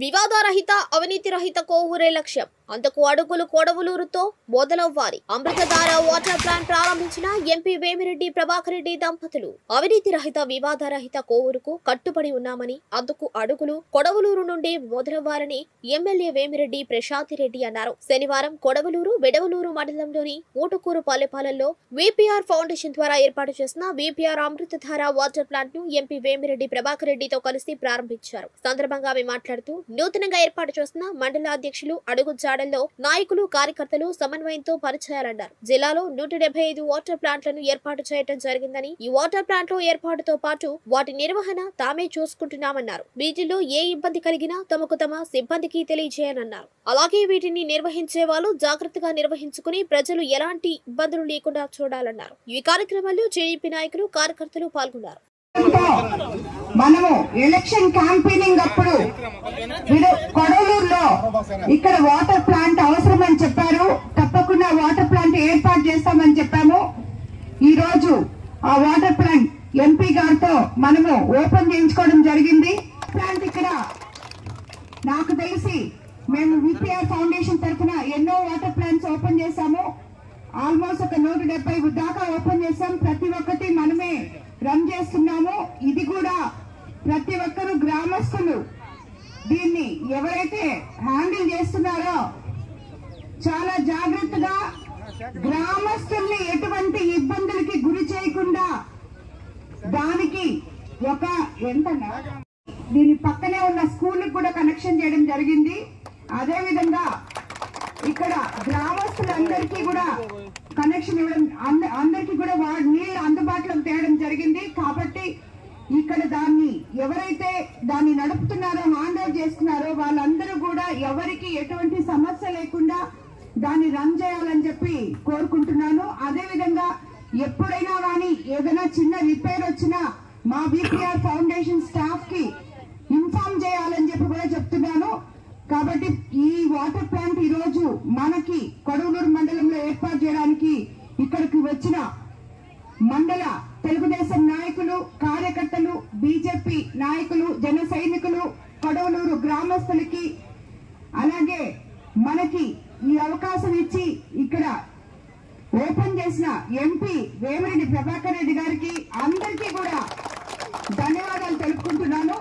వివాదరహిత అవినీతి రహిత కోవూరే లక్ష్యం. అందుకు అడుగులు కొడవలూరుతో మొదలవ్వాలి. అమృతధార వాటర్ ప్లాంట్ ప్రారంభించిన ఎంపీ వేమిరెడ్డి ప్రభాకర్ రెడ్డి దంపతులు అవినీతి రహిత వివాదరహిత కోవూరుకు కట్టుబడి ఉన్నామని, అందుకు అడుగులు కొడవలూరు నుండి మొదలవ్వాలని ఎమ్మెల్యే వేమిరెడ్డి ప్రశాంతిరెడ్డి అన్నారు. శనివారం కొడవలూరు వెడవలూరు మండలంలోని ఊటుకూరు పల్లెపాలెంలో విపిఆర్ ఫౌండేషన్ ద్వారా ఏర్పాటు చేసిన విపిఆర్ అమృతధార వాటర్ ప్లాంట్ ను ఎంపీ వేమిరెడ్డి ప్రభాకర్ రెడ్డితో కలిసి ప్రారంభించారు. సందర్భంగా ఆమె మాట్లాడుతూ నూతనంగా ఏర్పాటు చేసిన మండల అధ్యక్షులు అడుగు జాడల్లో నాయకులు కార్యకర్తలు సమన్వయంతో పనిచేయాలన్నారు. జిల్లాలో 175 వాటర్ ప్లాంట్లను ఏర్పాటు చేయడం జరిగిందని, ఈ వాటర్ ప్లాంట్ల ఏర్పాటుతో పాటు వాటి నిర్వహణ తామే చూసుకుంటున్నామన్నారు. వీటిలో ఏ ఇబ్బంది కలిగినా తమకు తమ సిబ్బందికి తెలియజేయాలన్నారు. అలాగే వీటిని నిర్వహించే వాళ్ళు జాగ్రత్తగా నిర్వహించుకుని ప్రజలు ఎలాంటి ఇబ్బందులు లేకుండా చూడాలన్నారు. ఈ కార్యక్రమంలో టీడీపీ నాయకులు కార్యకర్తలు పాల్గొన్నారు. మనము ఎలక్షన్ క్యాంపెయినింగ్ అప్పుడు కొడవలూరులో ఇక్కడ వాటర్ ప్లాంట్ అవసరమని చెప్పారు. తప్పకుండా వాటర్ ప్లాంట్ ఏర్పాటు చేస్తామని చెప్పాము. ఈ రోజు ఆ వాటర్ ప్లాంట్ ఎంపీ గారితో మనము ఓపెన్ చేయించుకోవడం జరిగింది. ప్లాంట్ ఇక్కడ నాకు తెలిసి మేము విపిఆర్ ఫౌండేషన్ తరఫున ఎన్నో వాటర్ ప్లాంట్స్ ఓపెన్ చేశాము. ఆల్మోస్ట్ ఒక 170 దాకా ఓపెన్ చేశాం. ప్రతి ఒక్కటి మనమే రన్ చేస్తున్నాము. ఇది కూడా ప్రతి ఒక్కరు గ్రామస్తులు దీన్ని ఎవరైతే హ్యాండిల్ చేస్తున్నారో చాలా జాగ్రత్తగా గ్రామస్తుల్ని ఎటువంటి ఇబ్బందులకి గురి చేయకుండా దానికి ఒక ఎంతన్నా దీని పక్కనే ఉన్న స్కూల్ కూడా కనెక్షన్ చేయడం జరిగింది. అదే విధంగా ఇక్కడ గ్రామస్తులందరికీ కూడా కనెక్షన్ ఇవ్వడం, అందరికీ కూడా నీళ్లు అందుబాటులోకి తేవడం జరిగింది. కాబట్టి ఇక్కడ దాన్ని ఎవరైతే దాన్ని నడుపుతున్నారో హ్యాండ్ ఓవర్ చేస్తున్నారో వాళ్ళందరూ కూడా ఎవరికి ఎటువంటి సమస్య లేకుండా దాన్ని రన్ చేయాలని చెప్పి కోరుకుంటున్నాను. అదే విధంగా ఎప్పుడైనా కానీ ఏదైనా చిన్న రిపేర్ వచ్చినా మా విపిఆర్ ఫౌండేషన్ స్టాఫ్ కి ఇన్ఫార్మ్ చేయాలని చెప్పి కూడా చెప్తున్నాను. కాబట్టి ఈ వాటర్ ప్లాంట్ ఈ రోజు మనకి కొడవలూరు మండలంలో ఏర్పాటు చేయడానికి ఇక్కడికి వచ్చిన మండల తెలుగుదేశం నాయకులు, కార్యకర్తలు, బీజేపీ నాయకులు, జన సైనికులు, కొడవలూరు గ్రామస్తులకి, అలాగే మనకి ఈ అవకాశం ఇచ్చి ఇక్కడ ఓపెన్ చేసిన ఎంపీ వేమిరెడ్డి ప్రభాకర్ రెడ్డి గారికి అందరికీ కూడా ధన్యవాదాలు తెలుపుకుంటున్నాను.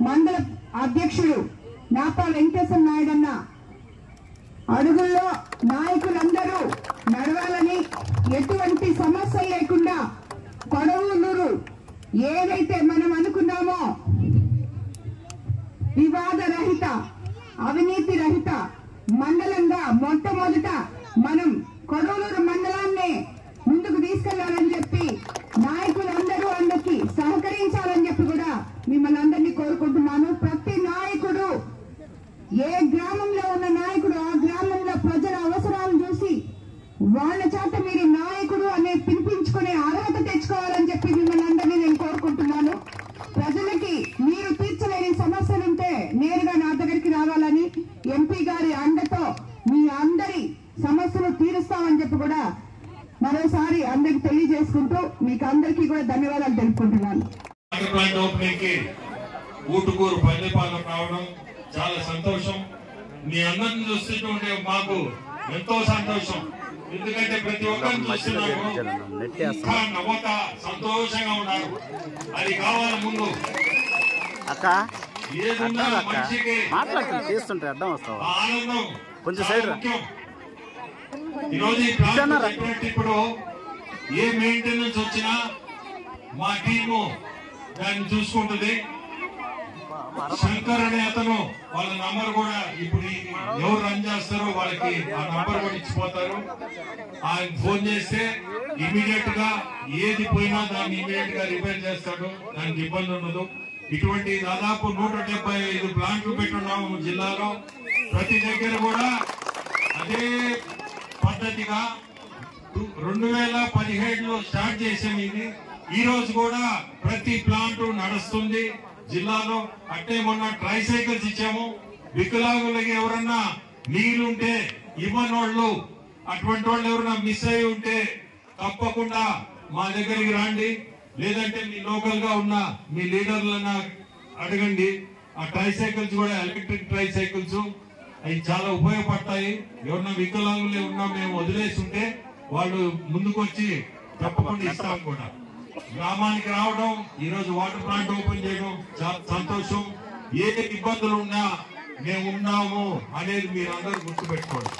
మండల అధ్యక్షుడు నాపా వెంకటేశ్వర నాయుడు అన్న అడుగుల్లో నాయకులందరూ నడవాలని, ఎటువంటి సమస్యలు లేకుండా కొడవలూరు ఏదైతే మనం అనుకున్నామో వివాద రహిత అవినీతి రహిత మండలంగా మొట్టమొదట మనం కొడవలూరు మండలాన్ని ముందుకు తీసుకెళ్లాలని చెప్పి నాయకులందరూ అందరికి సహకరించాలని చెప్పి కూడా మిమ్మల్ని అందరినీ కోరుకుంటున్నాను. ప్రతి నాయకుడు, ఏ గ్రామంలో ఉన్న నాయకుడు ఆ గ్రామంలో ప్రజల అవసరాలు చూసి వాళ్ళ చేత మీరు నాయకుడు అనే పిలిపించుకునే అర్హత తెచ్చుకోవాలని చెప్పి మిమ్మల్ని అందరినీ నేను కోరుకుంటున్నాను. ప్రజలకి మీరు తీర్చలేని సమస్యలుంటే నేరుగా నా దగ్గరికి రావాలని, ఎంపీ గారి అండతో మీ అందరి సమస్యలు తీరుస్తామని చెప్పి కూడా మరోసారి అందరికి తెలియజేసుకుంటూ మీకు అందరికీ కూడా ధన్యవాదాలు తెలుపుకుంటున్నాను. ఊటుకూరు పల్లెపాలెం రావడం చాలా సంతోషం. మీ అందరిని చూస్తుంటే మాకు ఎంతో సంతోషం. ఎందుకంటే ప్రతి ఒక్కరిని చూస్తున్నాము, ఇంకా నవ్వుతా సంతోషంగా ఉన్నారు. అది కావాలి. ముందు ఏదున్నా మనిషికి ఆనందం ముఖ్యం. ఈరోజు ఈ ప్రాంతం ఇప్పుడు ఏ మెయింటెనెన్స్ వచ్చినా మా టీము దాన్ని చూసుకుంటుంది. శంకర్ అనే అతను వాళ్ళ నంబర్ కూడా ఇప్పుడు ఎవరు రన్ చేస్తారో వాళ్ళకి ఆ నంబర్ కూడా ఇచ్చిపోతారు. ఆయన ఫోన్ చేస్తే ఇమీడియట్ గా ఏది పోయినా దాన్ని ఇమీడియట్ గా రిపేర్ చేస్తాడు. దానికి ఇబ్బంది ఉండదు. ఇటువంటి దాదాపు 175 ప్లాంట్లు పెట్టున్నాము జిల్లాలో. ప్రతి దగ్గర కూడా అదే పద్ధతిగా 2017లో స్టార్ట్ చేసాము. ఇది ఈ రోజు కూడా ప్రతి ప్లాంట్ నడుస్తుంది జిల్లాలో. అంటే మొన్న ట్రైసైకిల్స్ ఇచ్చాము. వికలాంగులకి ఎవరన్నా నీళ్ళుంటే ఇవ్వని వాళ్ళు, అటువంటి వాళ్ళు ఎవరన్నా మిస్ అయి ఉంటే తప్పకుండా మా దగ్గరికి రండి. లేదంటే మీ లోకల్ గా ఉన్న మీ లీడర్లన్నా అడగండి. ఆ ట్రైసైకిల్స్ కూడా ఎలక్ట్రిక్ ట్రైసైకిల్స్ అవి చాలా ఉపయోగపడతాయి. ఎవరన్నా వికలాంగులే ఉన్నా మేము వదిలేసి ఉంటే వాళ్ళు ముందుకు వచ్చి తప్పకుండా ఇస్తాం కూడా. గ్రామానికి రావడం, ఈ రోజు వాటర్ ప్లాంట్ ఓపెన్ చేయడం చాలా సంతోషం. ఏ ఇబ్బందులు ఉన్నా మేము ఉన్నాము అనేది మీరందరూ గుర్తుపెట్టుకోండి.